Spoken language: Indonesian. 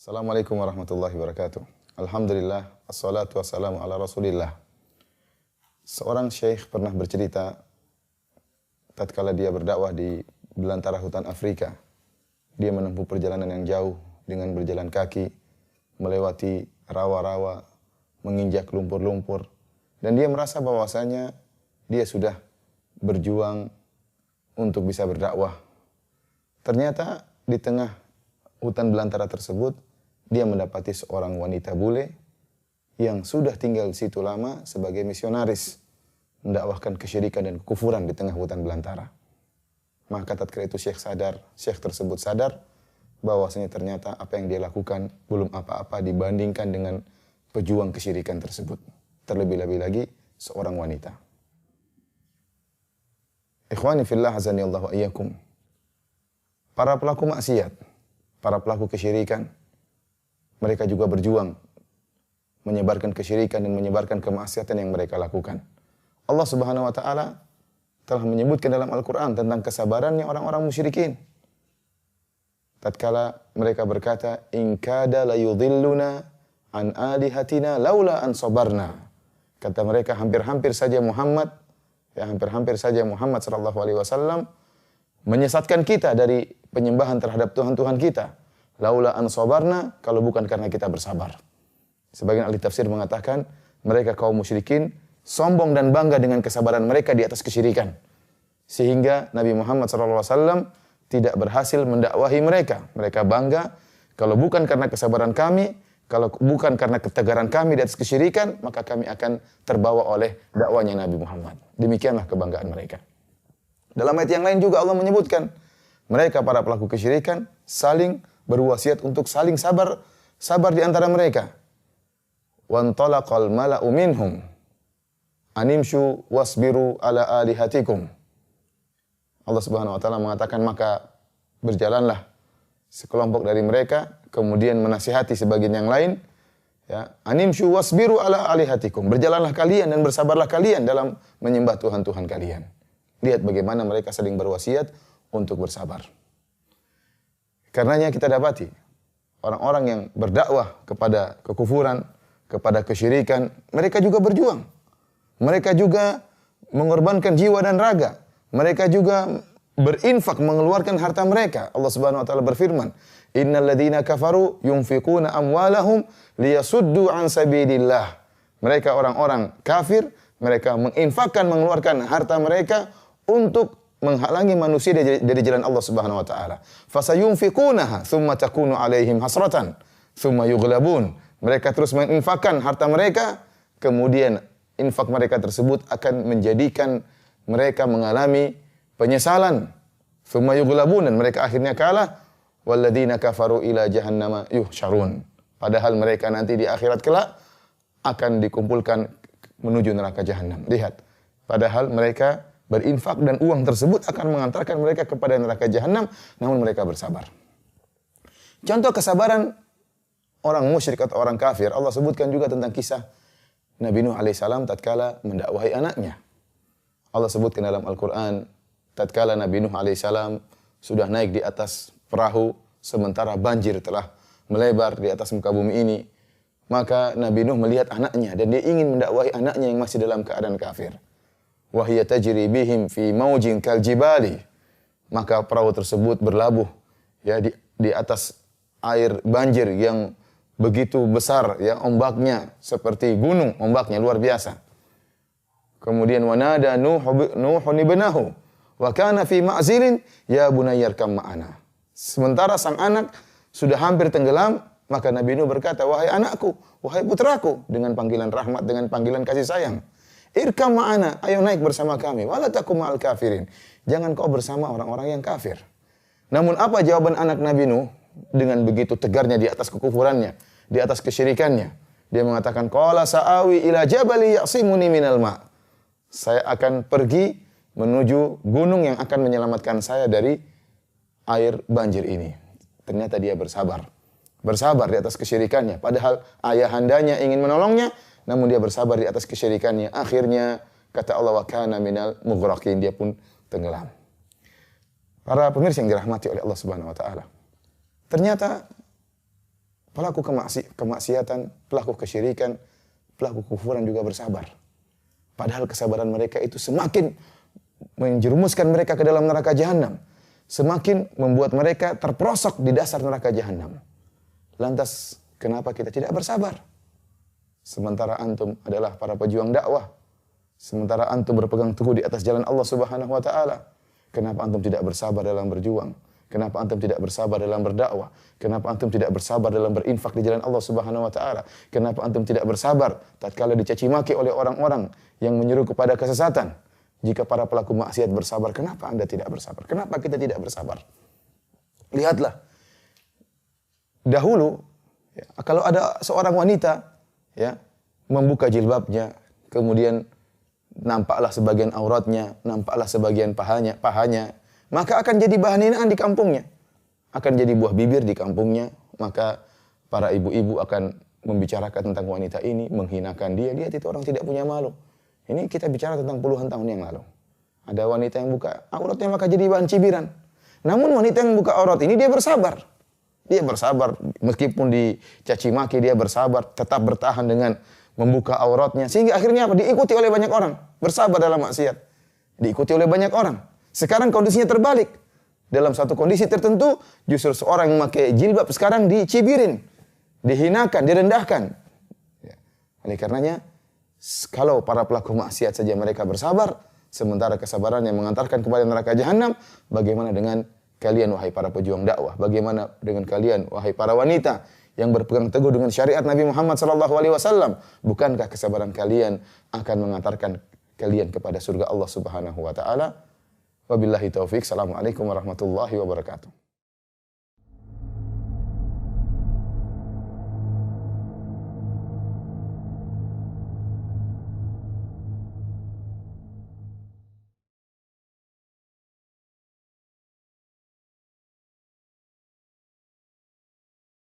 Assalamualaikum warahmatullahi wabarakatuh. Alhamdulillah, assalatu wassalamu ala rasulillah. Seorang syekh pernah bercerita tatkala dia berdakwah di belantara hutan Afrika. Dia menempuh perjalanan yang jauh dengan berjalan kaki, melewati rawa-rawa, menginjak lumpur-lumpur. Dan dia merasa bahwasanya dia sudah berjuang untuk bisa berdakwah. Ternyata di tengah hutan belantara tersebut, dia mendapati seorang wanita bule yang sudah tinggal di situ lama sebagai misionaris, mendakwahkan kesyirikan dan kekufuran di tengah hutan belantara. Maka tatkala itu syekh tersebut sadar bahwasanya ternyata apa yang dia lakukan belum apa-apa dibandingkan dengan pejuang kesyirikan tersebut. Terlebih-lebih lagi seorang wanita. Ikhwani fillah azanillahu wa iyyakum. Para pelaku maksiat, para pelaku kesyirikan, mereka juga berjuang menyebarkan kesyirikan dan menyebarkan kemaksiatan yang mereka lakukan. Allah Subhanahu wa taala telah menyebutkan dalam Al-Qur'an tentang kesabarannya orang-orang musyrikin. Tatkala mereka berkata, "In kada la yudhilluna an alihatina laula an sabarna." Kata mereka, hampir-hampir saja Muhammad sallallahu alaihi wasallam menyesatkan kita dari penyembahan terhadap Tuhan-Tuhan kita. Laula an sabarna, kalau bukan karena kita bersabar. Sebagian ahli tafsir mengatakan, mereka kaum musyrikin sombong dan bangga dengan kesabaran mereka di atas kesyirikan. Sehingga Nabi Muhammad SAW tidak berhasil mendakwahi mereka. Mereka bangga, kalau bukan karena kesabaran kami, kalau bukan karena ketegaran kami di atas kesyirikan, maka kami akan terbawa oleh dakwanya Nabi Muhammad. Demikianlah kebanggaan mereka. Dalam ayat yang lain juga Allah menyebutkan, mereka para pelaku kesyirikan saling berwasiat untuk saling sabar di antara mereka. Wantalaqal mala'u minhum animshu wasbiru ala alihatikum. Allah Subhanahu wa taala mengatakan, maka berjalanlah sekelompok dari mereka kemudian menasihati sebagian yang lain, ya, animshu wasbiru ala alihatikum. Berjalanlah kalian dan bersabarlah kalian dalam menyembah Tuhan-Tuhan kalian. Lihat bagaimana mereka saling berwasiat untuk bersabar. Karenanya kita dapati orang-orang yang berdakwah kepada kekufuran, kepada kesyirikan, mereka juga berjuang. Mereka juga mengorbankan jiwa dan raga. Mereka juga berinfak, mengeluarkan harta mereka. Allah Subhanahu wa taala berfirman, "Innal ladzina kafaru yunfiquna amwalahum liyasuddu an sabilillah." Mereka orang-orang kafir, mereka menginfakkan, mengeluarkan harta mereka untuk menghalangi manusia dari jalan Allah Subhanahu wa taala. Fasayunfiqunaha tsumma takunu alaihim hasratan tsumma yughlabun. Mereka terus menginfakkan harta mereka, kemudian infak mereka tersebut akan menjadikan mereka mengalami penyesalan. Tsumma yughlabun, dan mereka akhirnya kalah. Walladzina kafaru ila jahannama yuhsyarun. Padahal mereka nanti di akhirat kelak akan dikumpulkan menuju neraka jahanam. Lihat, padahal mereka berinfak dan uang tersebut akan mengantarkan mereka kepada neraka jahanam, namun mereka bersabar. Contoh kesabaran orang musyrik atau orang kafir, Allah sebutkan juga tentang kisah Nabi Nuh alaihissalam tatkala mendakwahi anaknya. Allah sebutkan dalam Al-Quran, tatkala Nabi Nuh alaihissalam sudah naik di atas perahu, sementara banjir telah melebar di atas muka bumi ini, maka Nabi Nuh melihat anaknya dan dia ingin mendakwahi anaknya yang masih dalam keadaan kafir. Wahia tajri bihim fi maujin kal jibali. Maka perahu tersebut berlabuh, ya, di atas air banjir yang begitu besar, ya, ombaknya seperti gunung, ombaknya luar biasa. Kemudian wanada Nuhun ibnahu wa kana fi ma'zilin ya bunayyarkam ma'ana. Sementara sang anak sudah hampir tenggelam, maka Nabi Nuh berkata, "Wahai anakku, wahai putraku," dengan panggilan rahmat, dengan panggilan kasih sayang. "Irkam ma'ana, ayo naik bersama kami. Wala takum ma'al kafirin." Jangan kau bersama orang-orang yang kafir. Namun apa jawaban anak Nabi Nuh dengan begitu tegarnya di atas kekufurannya, di atas kesyirikannya? Dia mengatakan, "Qala sa'awi ila jabali ya'simuni minal ma'." Saya akan pergi menuju gunung yang akan menyelamatkan saya dari air banjir ini. Ternyata dia bersabar. Bersabar di atas kesyirikannya. Padahal ayahandanya ingin menolongnya, namun dia bersabar di atas kesyirikannya. Akhirnya kata Allah, wa kana minal mughraqin, dia pun tenggelam. Para pemirsa yang dirahmati oleh Allah Subhanahu wa taala. Ternyata Pelaku kemaksiatan, pelaku kesyirikan, pelaku kufuran juga bersabar. Padahal kesabaran mereka itu semakin menjerumuskan mereka ke dalam neraka jahanam. Semakin membuat mereka terperosok di dasar neraka jahanam. Lantas, kenapa kita tidak bersabar? Sementara antum adalah para pejuang dakwah. Sementara antum berpegang teguh di atas jalan Allah Subhanahu wa taala. Kenapa antum tidak bersabar dalam berjuang? Kenapa antum tidak bersabar dalam berdakwah? Kenapa antum tidak bersabar dalam berinfak di jalan Allah Subhanahu wa taala? Kenapa antum tidak bersabar tatkala dicaci maki oleh orang-orang yang menyuruh kepada kesesatan? Jika para pelaku maksiat bersabar, kenapa Anda tidak bersabar? Kenapa kita tidak bersabar? Lihatlah. Dahulu kalau ada seorang wanita membuka jilbabnya, kemudian nampaklah sebagian auratnya, nampaklah sebagian pahanya, maka akan jadi bahan hinaan di kampungnya. Akan jadi buah bibir di kampungnya. Maka para ibu-ibu akan membicarakan tentang wanita ini, menghinakan dia. Lihat itu orang tidak punya malu. Ini kita bicara tentang puluhan tahun yang lalu. Ada wanita yang buka auratnya maka jadi bahan cibiran. Namun wanita yang buka aurat ini dia bersabar. Dia bersabar. Meskipun dicaci maki dia bersabar. Tetap bertahan dengan membuka auratnya. Sehingga akhirnya apa? Diikuti oleh banyak orang. Bersabar dalam maksiat. Diikuti oleh banyak orang. Sekarang kondisinya terbalik. Dalam satu kondisi tertentu, justru seorang yang memakai jilbab sekarang dicibirin, dihinakan, direndahkan. Oleh karenanya, kalau para pelaku maksiat saja mereka bersabar, sementara kesabaran yang mengantarkan kepada neraka jahanam, bagaimana dengan kalian wahai para pejuang dakwah? Bagaimana dengan kalian wahai para wanita yang berpegang teguh dengan syariat Nabi Muhammad SAW? Bukankah kesabaran kalian akan mengantarkan kalian kepada surga Allah Subhanahu wa taala? Wabillahi taufik. Assalamualaikum warahmatullahi wabarakatuh.